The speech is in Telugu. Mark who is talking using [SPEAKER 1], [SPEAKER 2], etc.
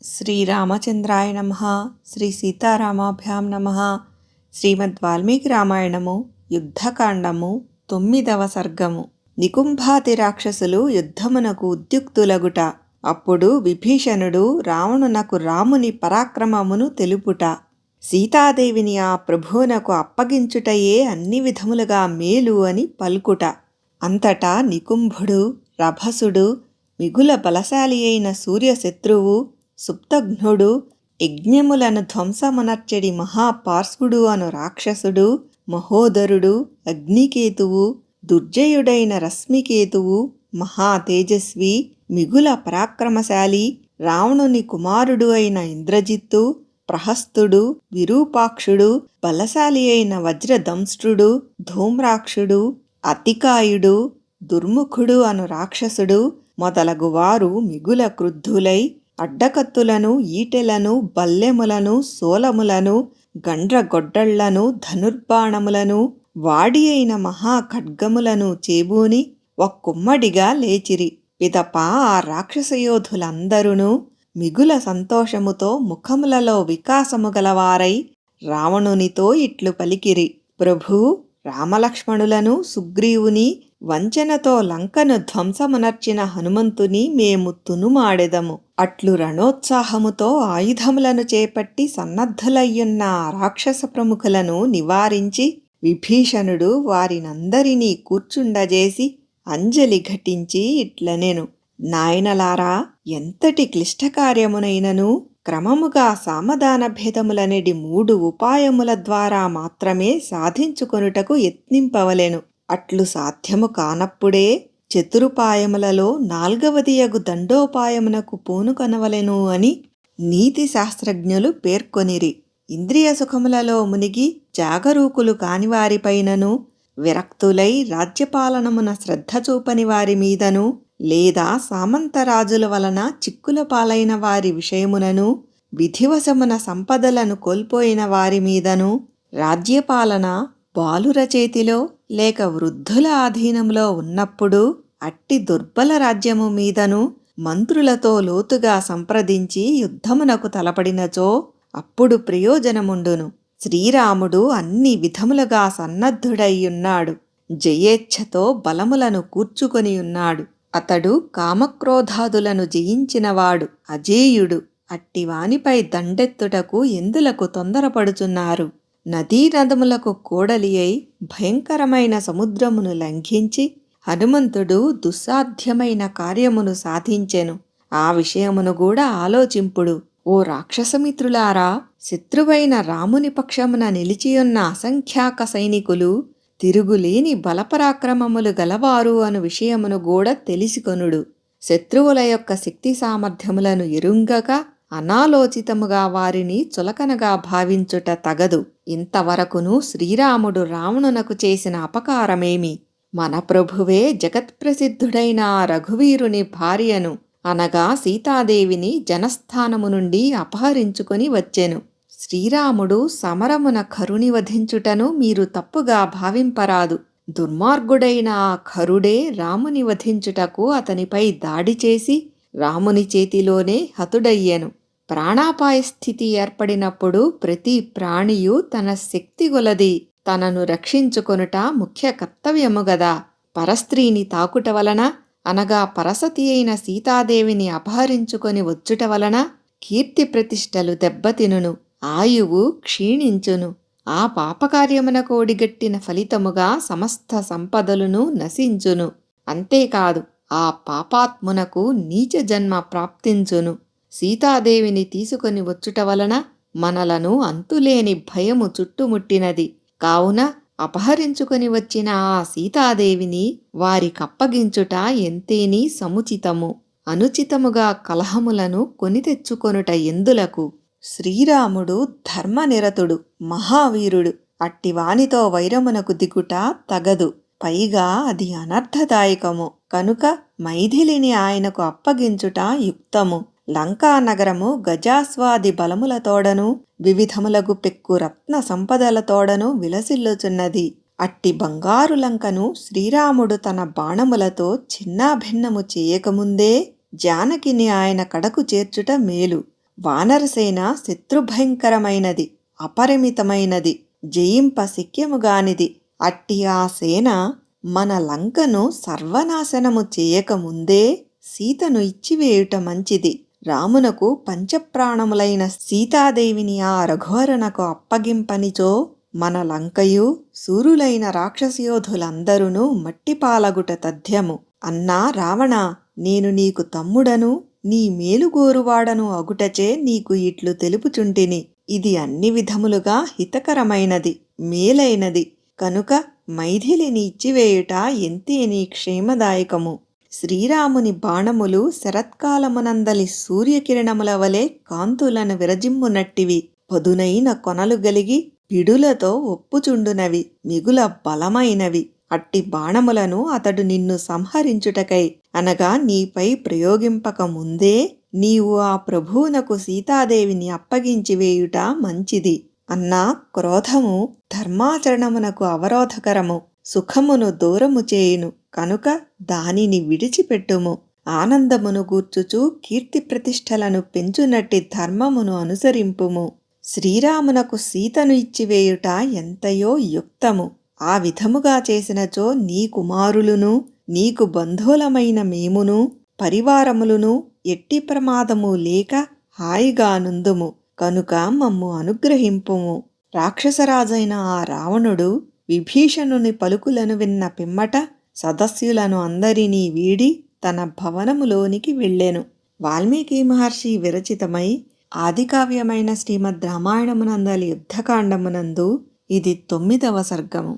[SPEAKER 1] శ్రీరామచంద్రాయ నమః. శ్రీ సీతారామాభ్యాం నమః. శ్రీమద్ వాల్మీకి రామాయణము యుద్ధకాండము 9వ సర్గము. నికుంభాతి రాక్షసులు యుద్ధమునకు ఉద్యుక్తులగుట. అప్పుడు విభీషణుడు రావణునకు రాముని పరాక్రమమును తెలుపుట. సీతాదేవిని ఆ ప్రభువునకు అప్పగించుటయే అన్ని విధములుగా మేలు అని పలుకుట. అంతటా నికుంభుడు, రభసుడు, మిగుల బలశాలి అయిన సూర్యశత్రువు, సుప్తఘ్నుడు, యజ్ఞములను ధ్వంసమునర్చెడి మహాపార్శ్వుడు అను రాక్షసుడు, మహోదరుడు, అగ్నికేతువు, దుర్జయుడైన రశ్మికేతువు, మహాతేజస్వి, మిగుల పరాక్రమశాలి, రావణుని కుమారుడు అయిన ఇంద్రజిత్తు, ప్రహస్తుడు, విరూపాక్షుడు, బలశాలి అయిన వజ్రదంష్ట్రుడు, ధూమ్రాక్షుడు, అతికాయుడు, దుర్ముఖుడు అను రాక్షసుడు మొదలగువారు మిగుల క్రుద్ధులై అడ్డకత్తులను, ఈటెలను, బల్లెములను, సోలములను, గండ్రగొడ్డళ్లను, ధనుర్బాణములను, వాడి అయిన మహాఖడ్గములను చేబూని ఒక్కుమ్మడిగా లేచిరి. పిదప ఆ రాక్షసయోధులందరూ మిగుల సంతోషముతో ముఖములలో వికాసము గలవారై రావణునితో ఇట్లు పలికిరి: ప్రభూ, రామలక్ష్మణులను, సుగ్రీవుని వంచనతో లంకను ధ్వంసమునర్చిన హనుమంతుని మేము తునుమాడెదము. అట్లు రణోత్సాహముతో ఆయుధములను చేపట్టి సన్నద్ధులయ్యున్న రాక్షస ప్రముఖులను నివారించి విభీషణుడు వారినందరినీ కూర్చుండజేసి అంజలి ఘటించి ఇట్లనెను: నాయనలారా, ఎంతటి క్లిష్టకార్యమునైనను క్రమముగా సామధాన భేదములనేడి 3 ఉపాయముల ద్వారా మాత్రమే సాధించుకొనుటకు యత్నింపవలెను. అట్లు సాధ్యము కానప్పుడే చతురుపాయములలో 4వదియగు దండోపాయమునకు పూనుకొనవలెను అని నీతి శాస్త్రజ్ఞులు పేర్కొనిరి. ఇంద్రియ సుఖములలో మునిగి జాగరూకులు కానివారిపైనను, విరక్తులై రాజ్యపాలనమున శ్రద్ధ చూపని వారి మీదను, లేదా సామంతరాజుల వలన చిక్కుల పాలైన వారి విషయమునను, విధివశమున సంపదలను కోల్పోయిన వారి మీదను, రాజ్యపాలన బాలుర చేతిలో లేక వృద్ధుల ఆధీనంలో ఉన్నప్పుడు అట్టి దుర్బల రాజ్యము మీదను మంత్రులతో లోతుగా సంప్రదించి యుద్ధమునకు తలపడినచో అప్పుడు ప్రయోజనముండును. శ్రీరాముడు అన్ని విధములుగా సన్నద్ధుడయ్యున్నాడు. జయేచ్ఛతో బలములను కూర్చుకొనియున్నాడు. అతడు కామక్రోధాదులను జయించినవాడు, అజేయుడు. అట్టివానిపై దండెత్తుటకు ఎందులకు తొందరపడుచున్నారు? నదీనదములకు కూడలి అయి భయంకరమైన సముద్రమును లంఘించి హనుమంతుడు దుస్సాధ్యమైన కార్యమును సాధించెను. ఆ విషయమును కూడా ఆలోచింపుడు. ఓ రాక్షసమిత్రులారా, శత్రువైన రాముని పక్షమున నిలిచియున్న అసంఖ్యాక సైనికులు తిరుగులేని బలపరాక్రమములు గలవారు అను విషయమును కూడా తెలిసికొనుడు. శత్రువుల యొక్క శక్తి సామర్థ్యములను ఎరుంగక అనాలోచితముగా వారిని చులకనగా భావించుట తగదు. ఇంతవరకును శ్రీరాముడు రావణునకు చేసిన అపకారమేమి? మన ప్రభువే జగత్ప్రసిద్ధుడైన రఘువీరుని భార్యను అనగా సీతాదేవిని జనస్థానము నుండి అపహరించుకొని వచ్చెను. శ్రీరాముడు సమరమున ఖరుని వధించుటను మీరు తప్పుగా భావింపరాదు. దుర్మార్గుడైన ఆ ఖరుడే రాముని వధించుటకు అతనిపై దాడి చేసి రాముని చేతిలోనే హతుడయ్యెను. ప్రాణాపాయ స్థితి ఏర్పడినప్పుడు ప్రతి ప్రాణియు తన శక్తి కొలది తనను రక్షించుకొనుట ముఖ్య కర్తవ్యము గదా. పరస్త్రీని తాకుట వలన అనగా పరసతి అయిన సీతాదేవిని అపహరించుకొని వచ్చుట వలన కీర్తి ప్రతిష్టలు దెబ్బతినును, ఆయువు క్షీణించును. ఆ పాపకార్యమునకు ఒడిగట్టిన ఫలితముగా సమస్త సంపదలును నశించును. అంతేకాదు, ఆ పాపాత్మునకు నీచ జన్మ ప్రాప్తించును. సీతాదేవిని తీసుకొని వచ్చుట వలన మనలను అంతులేని భయము చుట్టుముట్టినది. కావున అపహరించుకొని వచ్చిన ఆ సీతాదేవిని వారికప్పగించుట ఎంతేని సముచితము. అనుచితముగా కలహములను కొని తెచ్చుకొనుట ఎందులకు? శ్రీరాముడు ధర్మనిరతుడు, మహావీరుడు. అట్టివానితో వైరమునకు దిగుట తగదు. పైగా అది అనర్థదాయకము. కనుక మైథిలిని ఆయనకు అప్పగించుట యుక్తము. లంకానగరము గజాస్వాది బలములతోడను వివిధములగు పెక్కు రత్న సంపదలతోడను విలసిల్లుచున్నది. అట్టి బంగారు లంకను శ్రీరాముడు తన బాణములతో చిన్నాభిన్నము చేయకముందే జానకిని ఆయన కడకు చేర్చుట మేలు. వానరసేన శత్రుభయంకరమైనది, అపరిమితమైనది, జయింప శక్యముగానిది. అట్టి ఆ సేన మన లంకను సర్వనాశనము చేయకముందే సీతను ఇచ్చివేయుట మంచిది. రామునకు పంచప్రాణములైన సీతాదేవిని ఆ రఘువరునకు అప్పగింపనిచో మన లంకయు సూరులైన రాక్షసయోధులందరూ మట్టిపాలగుట తథ్యము. అన్నా రావణ, నేను నీకు తమ్ముడను, నీ మేలుగోరువాడను అగుటచే నీకు ఇట్లు తెలుపుచుంటిని. ఇది అన్ని విధములుగా హితకరమైనది, మేలైనది కనుక మైథిలిని ఇచ్చివేయుట ఎంతే నీ క్షేమదాయకము. శ్రీరాముని బాణములు శరత్కాలమునందలి సూర్యకిరణముల వలె కాంతులను విరజిమ్మునట్టివి. పదునైన కొనలు గలిగి పిడులతో ఒప్పుచుండునవి, మిగుల బలమైనవి. అట్టి బాణములను అతడు నిన్ను సంహరించుటకై అనగా నీపై ప్రయోగింపక ముందే నీవు ఆ ప్రభువునకు సీతాదేవిని అప్పగించి వేయుట మంచిది. అన్నా, క్రోధము ధర్మాచరణమునకు అవరోధకరము, సుఖమును దూరము చేయును కనుక దానిని విడిచిపెట్టుము. ఆనందమును గూర్చుచు కీర్తి ప్రతిష్టలను పెంచునట్టి ధర్మమును అనుసరింపుము. శ్రీరామునకు సీతను ఇచ్చివేయుట ఎంతయో యుక్తము. ఆ విధముగా చేసినచో నీ కుమారులును నీకు బంధువులమైన మేమును పరివారములును ఎట్టి ప్రమాదము లేక హాయిగా నుందుము కనుక మమ్ము అనుగ్రహింపుము. రాక్షసరాజైన ఆ రావణుడు విభీషణుని పలుకులను విన్న పిమ్మట సదస్యులను అందరినీ వీడి తన భవనములోనికి వెళ్ళెను. వాల్మీకి మహర్షి విరచితమై ఆదికావ్యమైన శ్రీమద్ రామాయణమునందలి యుద్ధకాండమునందు ఇది 9వ సర్గము.